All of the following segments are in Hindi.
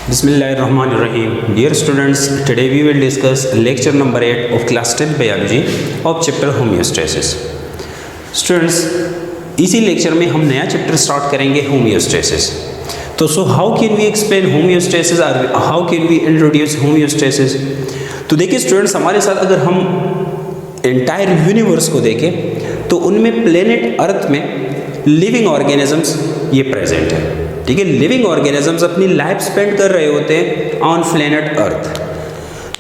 Bismillahirrahmanirrahim. Dear students, today we will discuss lecture number 8 of class 10 biology of chapter homeostasis. Students, इसी लेक्चर में हम नया चैप्टर स्टार्ट करेंगे होमियोस्टेसिस. तो how can we explain homeostasis और how can we introduce homeostasis. तो देखिए स्टूडेंट्स, हमारे साथ अगर हम एंटायर यूनिवर्स को देखें तो उनमें प्लेनेट अर्थ में लिविंग ऑर्गेनिजम्स ये प्रेजेंट है. ठीक है, लिविंग ऑर्गेनिजम्स अपनी लाइफ स्पेंड कर रहे होते हैं ऑन प्लेनेट अर्थ.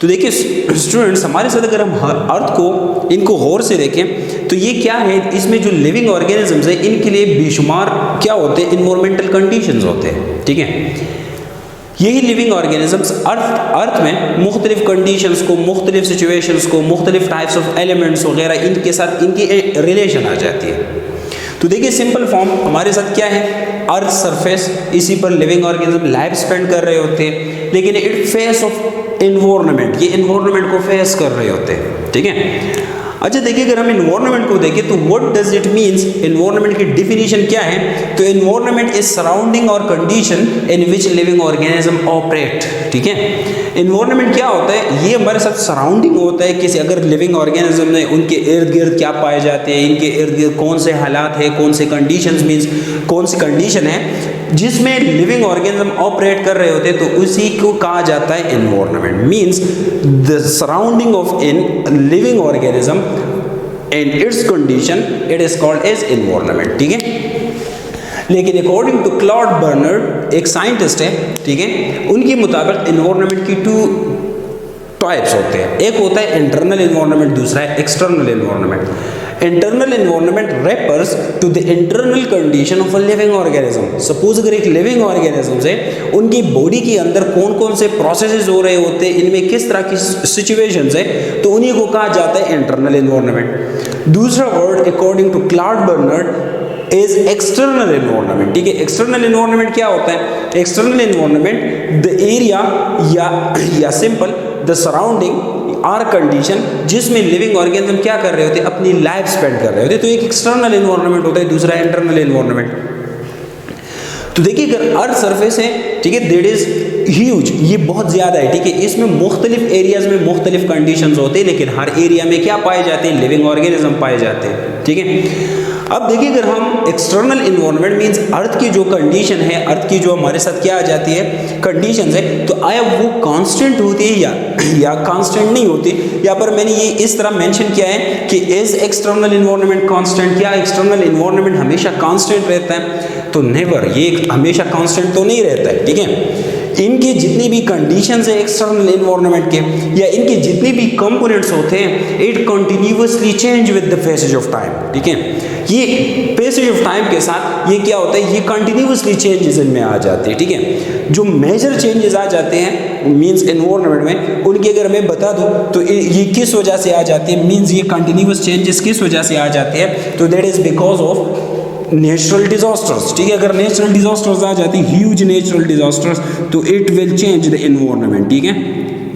तो देखिए स्टूडेंट्स, हमारे साथ अगर हम अर्थ को इनको गौर से देखें तो ये क्या है, इसमें जो लिविंग ऑर्गेनिजम्स है इनके लिए बेशुमार क्या होते हैं, इन्वायरमेंटल कंडीशंस होते हैं. ठीक है, यही लिविंग ऑर्गेनिजम्स अर्थ में मुख्तलिफ कंडीशंस को, मुख्तलिफ सिचुएशंस को, मुख्तलिफ टाइप्स ऑफ एलिमेंट्स वगैरह इनके साथ इनकी रिलेशन आ जाती है. तो देखिए सिंपल फॉर्म हमारे साथ क्या है, अर्थ सरफेस, इसी पर लिविंग ऑर्गेनिज्म लाइफ स्पेंड कर रहे होते हैं, लेकिन इट फेस ऑफ एनवायरनमेंट, ये एनवायरनमेंट को फेस कर रहे होते हैं. ठीक है, अच्छा देखिए अगर हम एनवायरनमेंट को देखें तो what does it means, environment की डिफिनीशन क्या है. तो एनवायरनमेंट इज सराउंडिंग और condition in which living organism operate. ठीक है, एनवायरनमेंट क्या होता है, ये हमारे साथ सराउंडिंग होता है किसी अगर लिविंग ऑर्गेनिज्म ने, उनके इर्द गिर्द क्या पाए जाते हैं, इनके इर्द गिर्द कौन से हालात है, कौन से कंडीशंस मीन्स कौन सी कंडीशन है जिसमें लिविंग ऑर्गेनिज्म ऑपरेट कर रहे होते हैं, तो उसी को कहा जाता है environment. Means the surrounding of in living organism and its condition, it is called as environment. ठीक है, लेकिन अकॉर्डिंग टू क्लॉड बर्नर्ड, एक साइंटिस्ट है, ठीक है, उनके मुताबिक एनवायरनमेंट की टू टाइप्स होते हैं. एक होता है इंटरनल एनवायरनमेंट, दूसरा है external environment. Internal environment refers to the internal condition of a living organism. Suppose अगर एक लिविंग ऑर्गेनिज्म है, उनकी बॉडी के अंदर कौन कौन से प्रोसेसेस हो रहे होते हैं, इनमें किस तरह की सिचुएशंस है, तो उन्हीं को कहा जाता है इंटरनल एनवायरनमेंट. दूसरा word according to Claude Bernard is external environment. ठीक है, एक्सटर्नल एनवायरनमेंट क्या होता है, एक्सटर्नल एनवायरनमेंट द एरिया या simple the surrounding or condition जिसमें लिविंग ऑर्गेनिज्म क्या कर रहे होते हैं, अपनी लाइफ स्पेंड कर रहे होते हैं. तो एक एक्सटर्नल एनवायरनमेंट होता है, दूसरा इंटरनल एनवायरनमेंट. तो देखिए अगर अर्थ सरफेस है, ठीक है, दैट इज ह्यूज, ये बहुत ज़्यादा है. ठीक है, इसमें मुख्तलिफ एरियाज में मुख्तलिफ कंडीशंस होते हैं, लेकिन हर एरिया में क्या पाए जाते हैं, लिविंग ऑर्गेनिज्म पाए जाते हैं. ठीक है, अब देखिए अगर हम एक्सटर्नल इन्वायरमेंट मींस अर्थ की जो कंडीशन है, अर्थ की जो हमारे साथ क्या आ जाती है कंडीशंस है, तो आया वो कांस्टेंट होती है या कांस्टेंट नहीं होती. यहाँ पर मैंने ये इस तरह मेंशन किया है कि इज एक्सटर्नल इन्वायरमेंट कांस्टेंट, क्या एक्सटर्नल इन्वायरमेंट हमेशा कांस्टेंट रहता है, तो नेवर, ये हमेशा कांस्टेंट तो नहीं रहता है. ठीक है, इनकी जितनी भी कंडीशंस है एक्सटर्नल एनवायरनमेंट के, या इनके जितने भी कंपोनेंट्स होते हैं, it continuously change with the passage of time. ठीक है, ये पैसेज ऑफ टाइम के साथ ये क्या होता है, ये कंटिन्यूअसली चेंजेस इनमें आ जाते हैं. ठीक है, जो मेजर चेंजेस आ जाते हैं मींस एनवायरनमेंट में, उनकी अगर मैं बता दूं तो ये किस वजह से आ जाती है, मींस ये कंटिन्यूअस चेंजेस किस वजह से आ जाते हैं, तो that is because of natural disasters. ठीक है, अगर नेचुरल डिजास्टर्स आ जाती है, ह्यूज नेचुरल डिजास्टर्स, तो it will change the environment. ठीक है,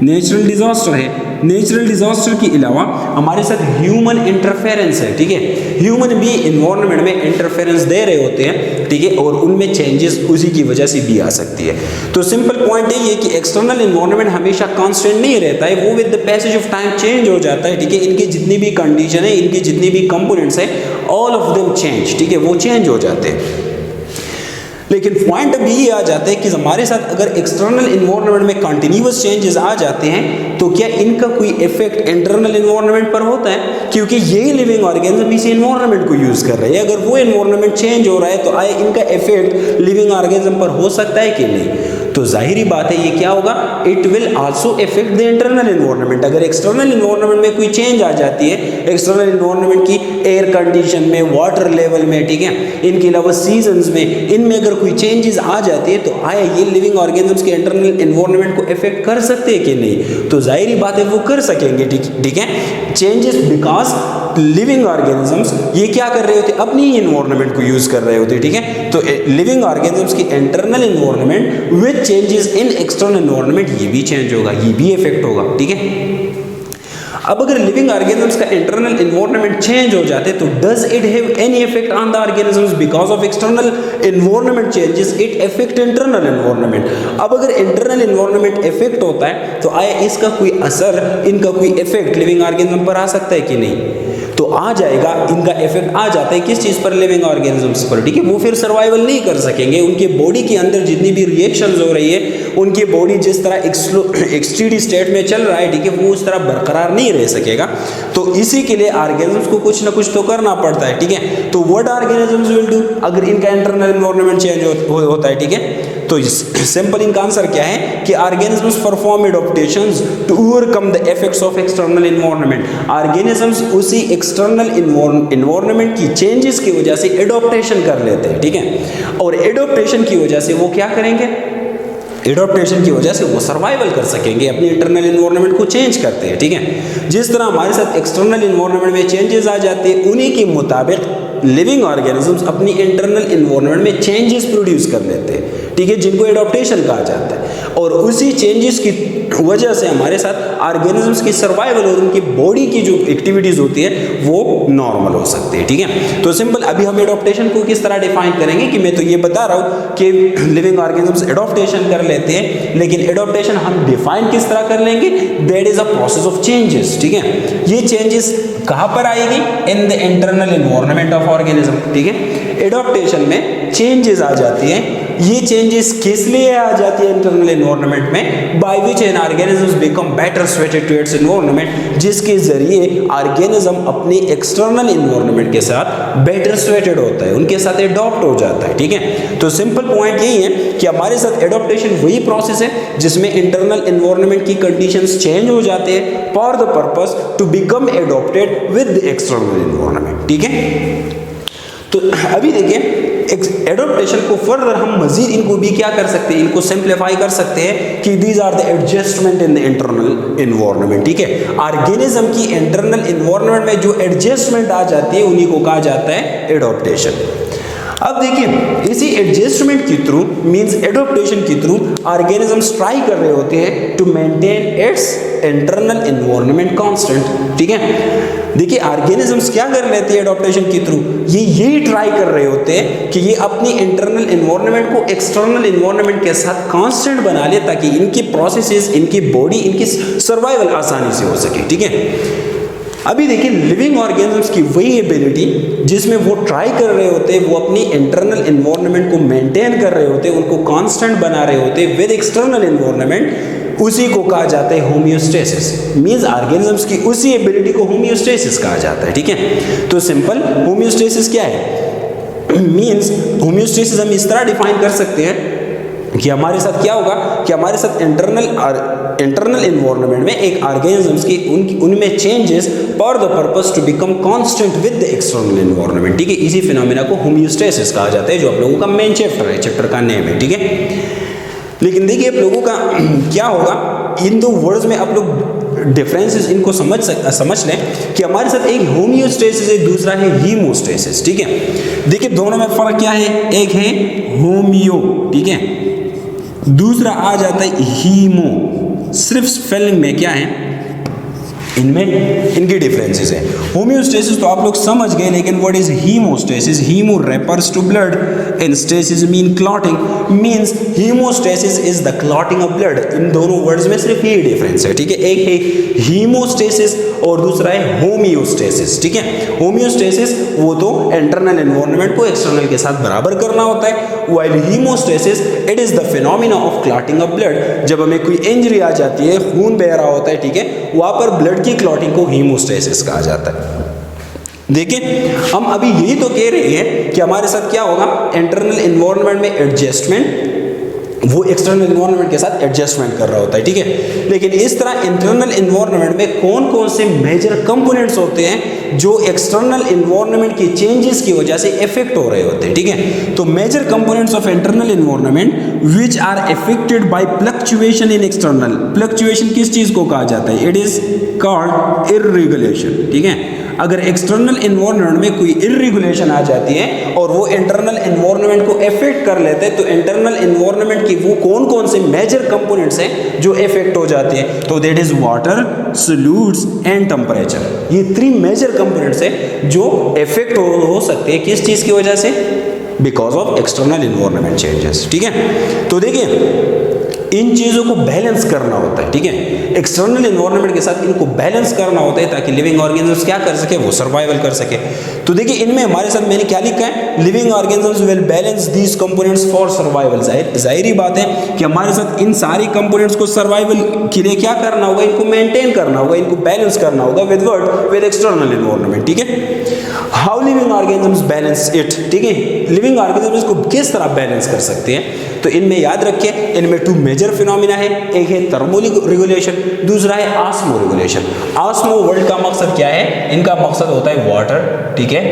नेचुरल डिजास्टर है, नेचुरल डिजास्टर के अलावा हमारे साथ ह्यूमन इंटरफेरेंस है. ठीक है, ह्यूमन भी एनवायरनमेंट में इंटरफेरेंस दे रहे होते हैं. ठीक है, और उनमें चेंजेस उसी की वजह से भी आ सकती है. तो सिंपल पॉइंट यही है कि एक्सटर्नल एनवायरनमेंट हमेशा कांस्टेंट नहीं रहता है, वो with the passage of time change हो जाता है. ठीक है, इनकी जितनी भी कंडीशन है, इनकी जितनी भी कंपोनेंट्स है, ऑल ऑफ देम चेंज. ठीक है, वो चेंज हो जाते हैं. लेकिन पॉइंट अभी ये आ जाता है कि हमारे साथ अगर एक्सटर्नल इन्वायरमेंट में कंटिन्यूअस चेंजेस आ जाते हैं, तो क्या इनका कोई इफेक्ट इंटरनल इन्वायरमेंट पर होता है, क्योंकि यही लिविंग ऑर्गेनिज्म इसी इन्वायरमेंट को यूज कर रहे हैं. अगर वो इन्वायरमेंट चेंज हो रहा है तो आए इनका इफेक्ट लिविंग ऑर्गेनिज्म पर हो सकता है कि नहीं. तो जाहिरी बात है ये क्या होगा, it will also effect the internal environment. अगर एक्सटर्नल इन्वायरमेंट में कोई चेंज आ जाती है, एक्सटर्नल इन्वायरमेंट की एयर कंडीशन में, वाटर लेवल में, ठीक है, इनके अलावा सीजन्स में, इनमें अगर कोई चेंजेस आ जाती है, तो आया ये लिविंग ऑर्गेनिज्म्स के इंटरनल इन्वायरमेंट को इफेक्ट कर सकते हैं कि नहीं, तो जाहिरी बात है वो कर सकेंगे. ठीक है, चेंजेस बिकॉज लिविंग ऑर्गेनिजम्स ये क्या कर रहे होते, अपनी ही इन्वायरमेंट को यूज कर रहे होते. ठीक है, तो लिविंग ऑर्गेनिजम्स की internal environment with changes in external environment, ये भी चेंज होगा, ये भी इफेक्ट होगा. ठीक है, अब अगर लिविंग ऑर्गेनिजम्स का इंटरनल एनवायरनमेंट चेंज हो जाते तो does it have any effect on the organisms because of external environment changes it effect internal environment. अब अगर इंटरनल एनवायरनमेंट इफेक्ट होता है तो आया इसका कोई असर, इनका कोई इफेक्ट लिविंग ऑर्गेनिज्म पर आ सकता है कि नहीं? तो आ जाएगा, इनका इफेक्ट आ जाता है किस चीज पर? लिविंग ऑर्गेनिजम्स पर, ठीक है। वो फिर सर्वाइवल नहीं कर सकेंगे, उनके बॉडी के अंदर जितनी भी रिएक्शंस हो रही है, उनकी बॉडी जिस तरह एक्सटीडी स्टेट में चल रहा है, ठीक है, वो उस तरह बरकरार नहीं रह सकेगा। तो इसी के लिए ऑर्गेनिजम्स को कुछ ना कुछ तो करना पड़ता है, ठीक है। तो व्हाट ऑर्गेनिजम्स विल डू अगर इनका इंटरनल एनवायरनमेंट चेंज होता है, ठीक है। तो सिंपल इनका आंसर क्या है कि organisms perform adaptations to overcome the effects of external environment. Organisms उसी एक्सटर्नल एनवायरनमेंट की चेंजेस की वजह से एडॉप्टेशन कर लेते हैं, ठीक है। और एडॉप्टेशन की वजह से वो क्या करेंगे? एडॉप्टेशन की वजह से वो सर्वाइवल कर सकेंगे, अपने इंटरनल एनवायरनमेंट को चेंज करते हैं, ठीक है। जिस तरह हमारे साथ एक्सटर्नल एनवायरनमेंट में चेंजेस आ जाते हैं, उन्हीं के मुताबिक लिविंग ऑर्गेनिजम्स अपनी इंटरनल एनवायरनमेंट में चेंजेस प्रोड्यूस कर लेते हैं, ठीक है, जिनको एडॉप्टेशन कहा जाता है। और उसी चेंजेस की वजह से हमारे साथ ऑर्गेनिजम्स की सर्वाइवल और उनकी बॉडी की जो एक्टिविटीज होती है वो नॉर्मल हो सकती है, ठीक है। तो सिंपल अभी हम एडॉप्टेशन को किस तरह डिफाइन करेंगे कि मैं तो ये बता रहा हूँ कि लिविंग ऑर्गेनिजम्स एडॉप्टेशन कर लेते हैं, लेकिन एडॉप्टेशन हम डिफाइन किस तरह कर लेंगे? That is a process of changes, ठीक है। ये चेंजेस कहाँ पर आएगी? इन the internal environment of organism, ठीक है। एडॉप्टेशन में चेंजेस आ जाती हैं। ये चेंजेस किस लिए आ जाती है इंटरनल एनवायरनमेंट में? By which an organism become better suited to its environment, जिसके जरिए ऑर्गेनिज्म अपने एक्सटर्नल एनवायरनमेंट के साथ बेटर स्वेटेड होता है, उनके साथ एडॉप्ट हो जाता है, ठीक है। तो सिंपल पॉइंट यही है कि हमारे साथ एडॉप्टेशन वही प्रोसेस है जिसमें इंटरनल एनवायरनमेंट की कंडीशंस चेंज हो जाते हैं for the purpose to become adopted with the external environment, ठीक है। तो अभी देखिए एडॉप्टेशन को फर्दर हम मजीद इनको भी क्या कर सकते हैं? इनको सिंप्लीफाई कर सकते हैं कि these are the adjustment in the internal environment, ठीक है। ऑर्गेनिज्म की इंटरनल एनवायरनमेंट में जो एडजस्टमेंट आ जाती है उन्हीं को कहा जाता है एडॉप्टेशन। अब देखिए इसी एडजस्टमेंट के थ्रू मींस एडॉप्टेशन के थ्रू ऑर्गेनिजम्स ट्राई कर रहे होते हैं to maintain its internal environment constant, ठीक है। देखिए ऑर्गेनिजम्स क्या कर लेते हैं एडॉप्टेशन के थ्रू? ये यही ट्राई कर रहे होते हैं कि ये अपनी इंटरनल एनवायरनमेंट को एक्सटर्नल एनवायरनमेंट के साथ कांस्टेंट बना ले ताकि इनकी प्रोसेसेस, इनकी बॉडी, इनकी सर्वाइवल आसानी से हो सके, ठीक है। अभी देखिए लिविंग ऑर्गेनिजम्स की वही एबिलिटी जिसमें वो ट्राई कर रहे होते हैं, वो अपनी इंटरनल एनवायरनमेंट को मेंटेन कर रहे होते हैं, उनको कांस्टेंट बना रहे होते हैं विद एक्सटर्नल एनवायरनमेंट, उसी को कहा जाता है होमियोस्टेसिस। मींस ऑर्गेनिजम्स की उसी एबिलिटी को होमियोस्टेसिस कहा जाता है, ठीक है। तो सिंपल होमियोस्टेसिस क्या है? मींस होमियोस्टेसिस हम इस तरह डिफाइन कर सकते हैं कि हमारे साथ क्या होगा कि हमारे साथ इंटरनल एनवायरनमेंट में एक ऑर्गेनिजम्स की उनमें changes for the purpose to become constant with the external environment, ठीक है। इसी फिनोमेना को होमियोस्टेसिस कहा जाता है जो आप लोगों का मेन चैप्टर है, चैप्टर का नेम है, ठीक है। लेकिन देखिए आप लोगों का क्या होगा, इन दो वर्ड्स में आप लोग डिफरेंसेस इनको समझ लें कि हमारे साथ एक होमियोस्टेसिस है, दूसरा है हीमोस्टेसिस, ठीक है। देखिए दोनों में फर्क क्या है? एक है होमियो, ठीक है, दूसरा आ जाता है हीमो। सिर्फ स्पेलिंग में क्या है, इनमें इनकी डिफरेंसेस है। होमियोस्टेसिस तो आप लोग समझ गए, लेकिन what is hemostasis? Hemo refers to blood and stasis mean clotting, means hemostasis is the clotting of blood. इन दोनों वर्ड्स में सिर्फ ये डिफरेंस है, ठीक है। एक है हीमोस्टेसिस और दूसरा है होमियोस्टेसिस, ठीक है। होमियोस्टेसिस वो तो इंटरनल एनवायरनमेंट को एक्सटर्नल के साथ बराबर करना होता है, while haemostasis it is the phenomena of clotting of blood. जब हमें कोई इंजरी आ जाती है, खून बह रहा होता है, ठीक है, वहां पर ब्लड की क्लॉटिंग को हीमोस्टेसिस कहा जाता है। देखिए हम अभी यही तो कह रहे हैं कि हमारे साथ क्या होगा, इंटरनल एनवायरनमेंट में एडजस्टमेंट, वो एक्सटर्नल एनवायरनमेंट के साथ एडजस्टमेंट कर रहा होता है, ठीक है। लेकिन इस तरह इंटरनल एनवायरनमेंट में कौन कौन से मेजर कंपोनेंट्स होते हैं जो एक्सटर्नल एनवायरनमेंट के चेंजेस की वजह से इफेक्ट हो रहे होते हैं, ठीक है। तो major components of internal environment which are affected by fluctuation in external. Fluctuation किस चीज को कहा जाता है? इट इज कॉल्ड इररेगुलेशन, ठीक है। अगर एक्सटर्नल एनवायरनमेंट में कोई इरेगुलेशन आ जाती है और वो इंटरनल एनवायरनमेंट को इफेक्ट कर लेते हैं, तो इंटरनल एनवायरनमेंट की वो कौन कौन से मेजर कंपोनेंट्स हैं जो इफेक्ट हो जाते हैं, तो that is water, solutes and temperature. ये 3 मेजर कंपोनेंट्स हैं जो इफेक्ट हो सकते हैं किस चीज की वजह से, because of external environment changes. ठीक है, तो देखिए इन चीज़ों को बैलेंस करना होता है। ठीक है, एक्सटर्नल एनवायरनमेंट के साथ इनको बैलेंस करना होता है ताकि लिविंग ऑर्गेनिजम्स क्या कर सके, वो सर्वाइवल कर सके। तो देखिए इनमें हमारे साथ मैंने क्या लिखा है, living organisms will balance these components for survival. जाहिर बात है कि हमारे साथ इन सारी कंपोनेंट्स को सर्वाइवल के लिए क्या करना होगा, इनको मेंटेन करना होगा, इनको बैलेंस करना होगा with what, with external environment. ठीक है, how living organisms balance it. ठीक है, लिविंग ऑर्गेनिजम्स को किस तरह बैलेंस कर सकते हैं, तो इनमें याद रखिए इनमें 2 मेजर फिनोमिना है, एक है थर्मो रेगुलेशन, दूसरा है ऑस्मो रेगुलेशन। ऑस्मो वर्ड का मकसद क्या है, इनका मकसद होता है वाटर, ठीक है,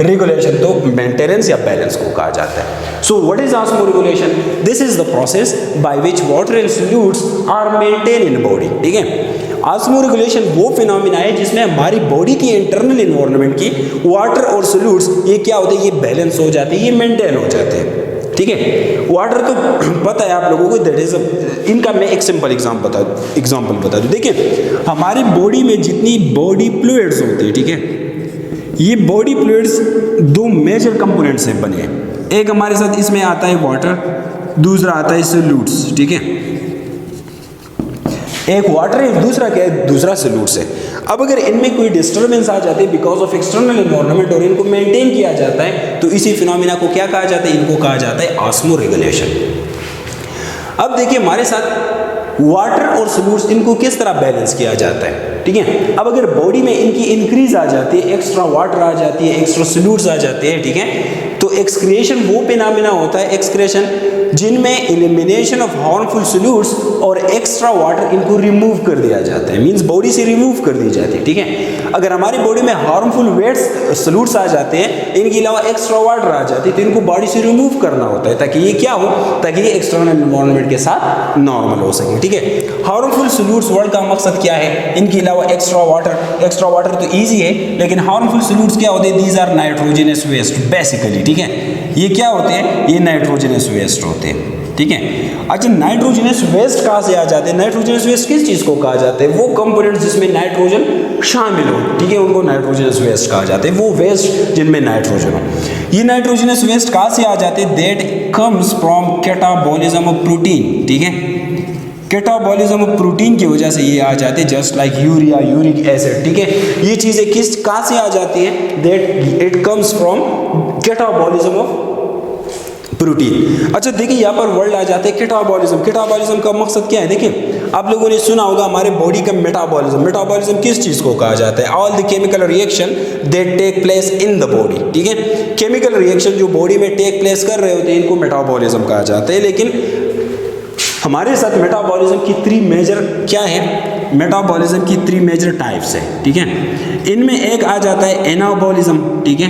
रेगुलेशन तो मेंटेनेंस या बैलेंस को कहा जाता है। So what is osmo regulation, this is the process by which water and solutes are maintain in body. ठीक है, ऑस्मो रेगुलेशन वो फिनोमिना है जिसमें हमारी बॉडी की इंटरनल एनवायरनमेंट की वाटर और सॉल्यूट्स ये क्या होते हैं, ये बैलेंस हो जाते हैं, ये मेंटेन हो जाते हैं। ठीक है, वाटर तो पता है आप लोगों को, दैट इज इनका मैं एक सिंपल एग्जांपल बता दूं। देखिए हमारी बॉडी में जितनी बॉडी फ्लूइड्स होते हैं, ठीक है, ये बॉडी फ्लूइड्स 2 मेजर कंपोनेंट से बने हैं। एक हमारे साथ इसमें आता है वाटर, दूसरा आता है सॉल्यूट्स। ठीक है, एक वाटर है, दूसरा क्या है, दूसरा सॉल्यूट्स है। अब अगर इनमें कोई डिस्टर्बेंस आ जाती है बिकॉज ऑफ एक्सटर्नल एनवायरनमेंट और इनको मेंटेन किया जाता है, तो इसी फिनोमिना को क्या कहा जाता है, इनको कहा जाता है ऑस्मो रेगुलेशन। अब देखिए हमारे साथ वाटर और सॉल्यूट्स इनको किस तरह बैलेंस किया जाता है। ठीक है, अब अगर बॉडी में इनकी इंक्रीज आ जाती है, एक्स्ट्रा वाटर आ जाती है, एक्स्ट्रा सॉल्यूट्स आ जाते हैं, ठीक है, तो एक्सक्रिएशन वो फिनोमिना होता है एक्सक्रेशन जिनमें एलिमिनेशन ऑफ हार्मफुल सॉल्यूट्स और एक्स्ट्रा वाटर इनको रिमूव कर दिया जाता है, मींस बॉडी से रिमूव कर दी जाती है। ठीक है, अगर हमारी बॉडी में हार्मफुल वेट्स सॉल्यूट्स आ जाते हैं, इनके अलावा एक्स्ट्रा वाटर आ जाती है, तो इनको बॉडी से रिमूव करना होता है ताकि ये क्या हो, ताकि ये एक्सटर्नल एनवायरनमेंट के साथ नॉर्मल हो सके। ठीक है, हार्मफुल सॉल्यूट्स वर्ड का मकसद क्या है, इनके अलावा एक्स्ट्रा वाटर तो ईजी है, लेकिन हार्मफुल सॉल्यूट्स क्या होते हैं, these are nitrogenous waste basically. ठीक है, ये क्या होते हैं, ये नाइट्रोजनस वेस्ट होते हैं। ठीक है, अच्छा नाइट्रोजनस वेस्ट कहाँ से आ जाते हैं, नाइट्रोजनस वेस्ट किस चीज़ को कहा जाता है, वो कंपोनेंट्स जिसमें नाइट्रोजन शामिल हो, ठीक है, उनको नाइट्रोजनस वेस्ट कहा जाता है, वो वेस्ट जिनमें नाइट्रोजन हो। ये नाइट्रोजनस वेस्ट कहाँ से आ जाते हैं, that comes from catabolism of protein. ठीक है, कैटाबॉलिज्म ऑफ प्रोटीन की वजह से ये आ जाते हैं, just like urea, uric acid. ठीक है, ये चीज़ें किस कहाँ से आ जाती हैं, that it comes from catabolism of protein. अच्छा देखिए यहाँ पर वर्ड आ जाते हैं कैटाबॉलिज्म। कैटाबॉलिज्म का मकसद क्या है, देखिए आप लोगों ने सुना होगा हमारे बॉडी का मेटाबॉलिज्म किस चीज़ को कहा जाता है, all the chemical reaction that take place in the body. ठीक है, केमिकल रिएक्शन जो बॉडी में टेक प्लेस कर रहे होते हैं इनको मेटाबॉलिज्म कहा जाता है। लेकिन हमारे साथ मेटाबॉलिज्म की 3 मेजर क्या है, मेटाबॉलिज्म की 3 मेजर टाइप्स है। ठीक है, इनमें एक आ जाता है एनाबॉलिज्म। ठीक है,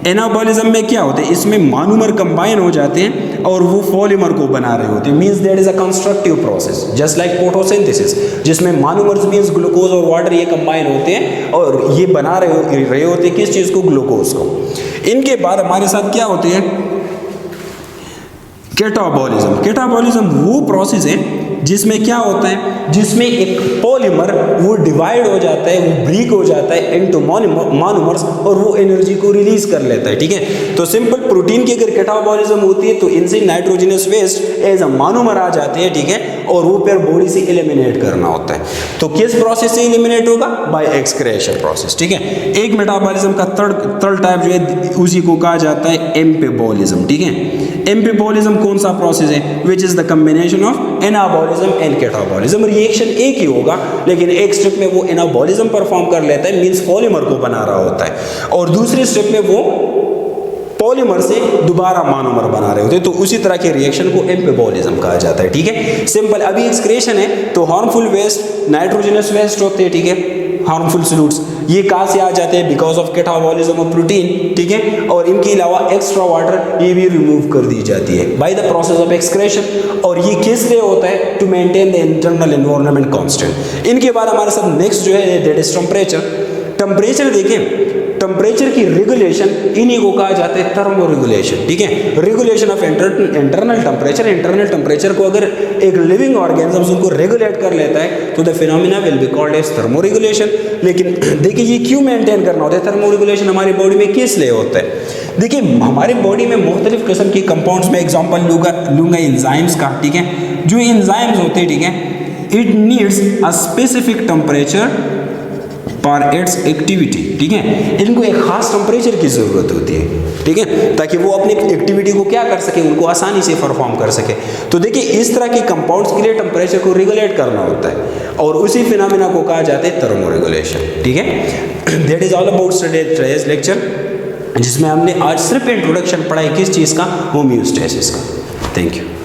एनाबॉलिज्म में क्या होता है, इसमें मोनोमर कंबाइन हो जाते हैं और वो पॉलीमर को बना रहे होते हैं, means that is a constructive process just like photosynthesis, जिसमें मोनोमर्स मींस ग्लूकोज और वाटर ये कंबाइन होते हैं और ये बना रहे होते हैं किस चीज़ को, ग्लूकोज को। इनके बाद हमारे साथ क्या होते हैं, कैटाबॉलिज्म वो प्रोसेस है जिसमें क्या होता है, जिसमें एक पॉलीमर वो डिवाइड हो जाता है, वो ब्रेक हो जाता है इनटू मोनोमर्स और वो एनर्जी को रिलीज कर लेता है। ठीक है, तो सिंपल प्रोटीन की अगर कैटाबॉलिज्म होती है तो इनसे nitrogenous waste as a monomer आ जाते हैं। ठीक है, और वो फिर बॉडी से एलिमिनेट करना होता है। तो किस प्रोसेस से एलिमिनेट होगा, बाय एक्सक्रेशन प्रोसेस। ठीक है, एक मेटाबॉलिज्म का थर्ड टाइप जो है उसी को कहा जाता है एम्पेबॉलिज्म। ठीक है, एम्पेबॉलिज्म कौन सा प्रोसेस है, which is the combination of anabolism and catabolism. Reaction एक ही होगा लेकिन एक स्टेप में वो एनाबॉलिज्म परफॉर्म कर लेता है, मींस पॉलीमर को बना रहा होता है, और दूसरे स्टेप में वो पॉलीमर से दोबारा मोनोमर बना रहे होते हैं, तो उसी तरह के रिएक्शन को एम्पेबॉलिज्म कहा जाता है। ठीक है, सिंपल अभी एक्सक्रेशन है तो हार्मफुल वेस्ट नाइट्रोजनस वेस्ट होते हैं। ठीक है, हार्मफुल सॉल्यूट्स ये कहाँ से आ जाते हैं, because of catabolism of protein. ठीक है, और इनके अलावा एक्स्ट्रा वाटर ये भी रिमूव कर दी जाती है by the process of excretion, और ये किस लिए होता है, to maintain the internal environment constant. इनके बाद हमारे साथ नेक्स्ट जो है दैट इज टेम्परेचर। टेम्परेचर देखें, टेम्परेचर की रेगुलेशन इन्हीं को कहा जाता है थर्मो रेगुलेशन, ठीक है। Regulation of internal temperature, internal temperature को अगर एक लिविंग ऑर्गेनिज्म उनको रेगुलेट कर लेता है तो the phenomena will be called as thermo regulation. लेकिन देखिए ये क्यों मेंटेन करना होता है थर्मो रेगुलेशन हमारी बॉडी में, किस लिए होता है? देखिए हमारी बॉडी में मुख्तलिफ किस्म की कंपाउंड्स में एग्जाम्पल लूँगा एंजाइम्स का, ठीक है। जो एंजाइम्स होते हैं, ठीक है, it needs a specific temperature for its activity, ठीक है। इनको एक खास टेम्परेचर की ज़रूरत होती है, ठीक है, ताकि वो अपनी एक्टिविटी को क्या कर सके, उनको आसानी से परफॉर्म कर सके। तो देखिए इस तरह की कंपाउंड्स के लिए टेम्परेचर को रेगुलेट करना होता है और उसी फिनोमिना को कहा जाता है थर्मो रेगुलेशन, ठीक है। That is all about today's lecture, जिसमें हमने आज सिर्फ इंट्रोडक्शन पढ़ा है किस चीज़ का, होमियोस्टेसिस का। Thank you.